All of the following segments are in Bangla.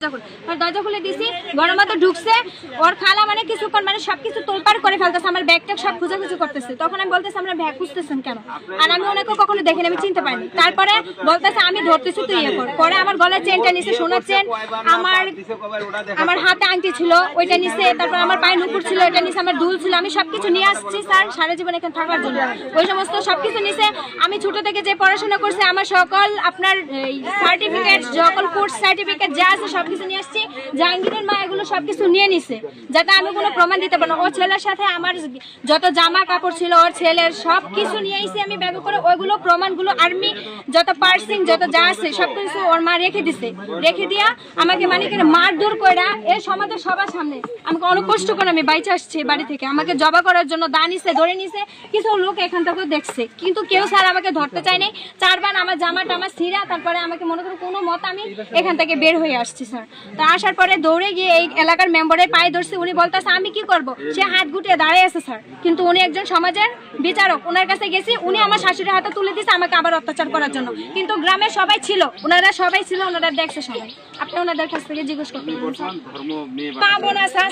দরজা খুলে দিছি, ঘরের মধ্যে ঢুকছে। ওর খালা মানে কিছুক্ষণ মানে সবকিছু তোলপাড় করে ফেলতেছে, আমার ব্যাগটা সব খুঁজাখুঁজি করতেছে। তখন আমি বলতেছি আমরা ব্যাগ খুঁজতেছেন কেন? আর আমি ওনাকে কখনো দেখিনি, আমি চিনতে পারিনি। তারপরে বলতেছে আমি ধরতেছি, তুই ইয়ে কর। পরে আমার গলার চেনটা নিছে, সোনার চেন, আমার হাতে আংটি ছিল ওইটা নিছে, তারপর আমার পায়ে নুপুর ছিল ওইটা নিছে, আমার দুল ছিল। আমি সবকিছু নিয়ে আসছি স্যার সারা জীবন এখানে থাকার জন্য। ওই সমস্ত সবকিছু নিছে। আমি ছোট থেকে যে পড়াশোনা করছি আমার সকল আপনার সার্টিফিকেট, সকল কোর্স সার্টিফিকেট যা আছে সবকিছু নিয়ে আসছি। জাহাঙ্গীরের মা এগুলো সবকিছু নিয়ে নিছে যাতে আমি কোনো প্রমাণ দিতে পারবো। ও ছেলের সাথে আমার যত জামা কাপড় ছিল ওর ছেলের সবকিছু নিয়ে আইছি আমি ব্যাগ করে। ওইগুলো প্রমাণগুলো আর্মি যত পার্সিং যত যা আছে সবকিছু ওর মা রেখে দিছে। রেখে দিয়া আমাকে মানে করে মারধর কইরা এই সমাজের সবার সামনে আমাকে অনেক কষ্ট করে আমি বাইচে আসছি বাড়ি থেকে। আমাকে জবা করার জন্য দা নিছে, ধরে নিছে। কিছু লোক এখান থেকে দেখছে কিন্তু কেউ স্যার আমাকে ধরতে চায় নাই। চারবার আমার জামা টামা ছিঁড়া, তারপরে আমাকে মনে করো কোনো মত আমি এখান থেকে বের হয়ে আসছি স্যার। তা আসার পরে দৌড়ে গিয়ে এই এলাকার মেম্বারের পায়ে ধরছে। উনি বলতেছে আমি কি করব, সে হাত গুটিয়ে দাঁড়িয়ে আছে স্যার। কিন্তু উনি একজন সমাজের বিচারক, ওনার কাছে গেছি। উনি আমার শাশুড়ির হাতে তুলে দিয়েছে আমাকে আবার অত্যাচার করার জন্য। কিন্তু গ্রামের সবাই ছিল, ওনারা সবাই ছিল, ওনারা দেখছে সবাই। আপনি ওনাদের কাছ থেকে জিজ্ঞেস করতে পাবো না স্যার।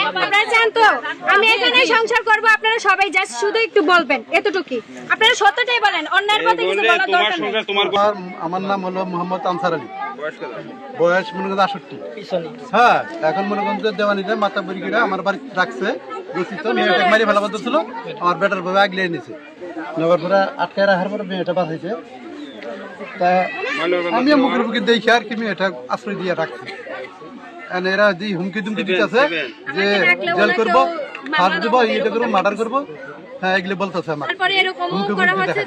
আপনারা চান তো আমি এখানে সংসার করবো, আপনারা সবাই জাস্ট শুধু একটু বলবেন এতটুকুই। আপনারা সত্যটাই বলেন, অন্যের পথে কিছু বলার দরকার নেই। আমার নাম হলো মোহাম্মদ আনসার আলী, বয়স মনে করেন 68। হ্যাঁ, এখন মনে করেন দেওয়ানিতে মাথা বরিকিরা আমার বাড়ি রাখছে। তো মেয়েটা মারি ফেলা বলতে ছিল, আমার বেটার ভাবে আগলে এনেছে। নেওয়ার পরে আটকায় রাখার পরে মেয়েটা বাঁচাইছে। তা আমি মুখের মুখে দেখি আর কি মেয়েটা আশ্রয় দিয়ে রাখছি। এরা যে হুমকি দুমকি দিতেছে যে জেল করবো, ফাঁস দেবো, এটা করবো, মার্ডার করবো। হ্যাঁ, এগুলো বলতেছে আমার। তারপরে এরকমও করা হচ্ছে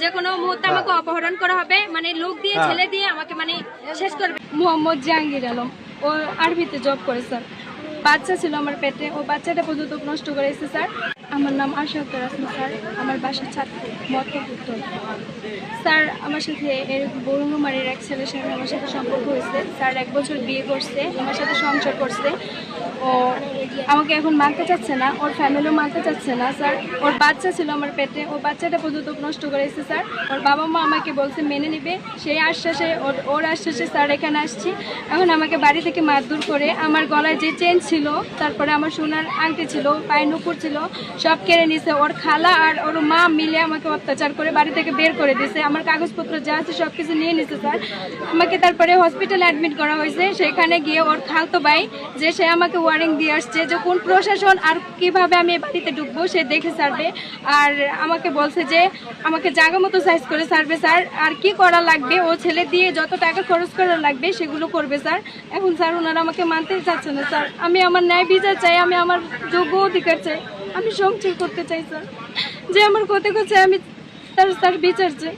যে কোনো মুহূর্তে আমাকে অপহরণ করা হবে, মানে লোক দিয়ে ছেলে দিয়ে আমাকে মানে শেষ করবে। মোহাম্মদ জাহাঙ্গীর আলম, ও আরবিতে জব করে স্যার। বাচ্চা ছিল আমার পেটে, ও বাচ্চাটা পর্যন্ত নষ্ট করেছে স্যার। আমার নাম আশা রাসমি স্যার, আমার বাসা চাঁদপুর মতপুর স্যার। আমার সাথে এর বরুণমারির এক ছেলের সাথে আমার সাথে সম্পর্ক হয়েছে স্যার। 1 বছর বিয়ে করছে, আমার সাথে সংসার করছে। ও আমাকে এখন মানতে চাচ্ছে না, ওর ফ্যামিলিও মানতে চাচ্ছে না স্যার। ওর বাচ্চা ছিল আমার পেটে, ও বাচ্চাটা পর্যন্ত নষ্ট করেছে স্যার। ওর বাবা মা আমাকে বলছে মেনে নেবে, সেই আশ্বাসে ওর আশ্বাসে স্যার এখানে আসছি। এখন আমাকে বাড়ি থেকে মারধর করে আমার গলায় যে চেন ছিল, তারপরে আমার সোনার আংটি ছিল, পায়ে নুপুর ছিল, সব কেড়ে নিছে। ওর খালা আর ওর মা মিলে আমাকে অত্যাচার করে বাড়ি থেকে বের করে দিয়েছে। আমার কাগজপত্র যা আছে সব কিছু নিয়ে নিছে স্যার। আমাকে তারপরে হসপিটালে অ্যাডমিট করা হয়েছে। সেখানে গিয়ে ওর খালতো ভাই যে সে আমাকে ওয়ারিং দিয়ে আসছে যে কোন প্রশাসন আর কিভাবে আমি বাড়িতে ঢুকবো সে দেখে ছাড়বে। আর আমাকে বলছে যে আমাকে জায়গা মতো সাইজ করে ছাড়বে স্যার। আর কি করা লাগবে, ও ছেলে দিয়ে যত টাকা খরচ করা লাগবে সেগুলো করবে স্যার। এখন স্যার ওনারা আমাকে মানতে চাচ্ছে না স্যার। আমি আমার ন্যায় বিচার চাই, আমি আমার যোগ্য অধিকার চাই, আমি সংসার করতে চাই স্যার। যে আমার ক্ষতি করছে আমি তার বিচার চাই।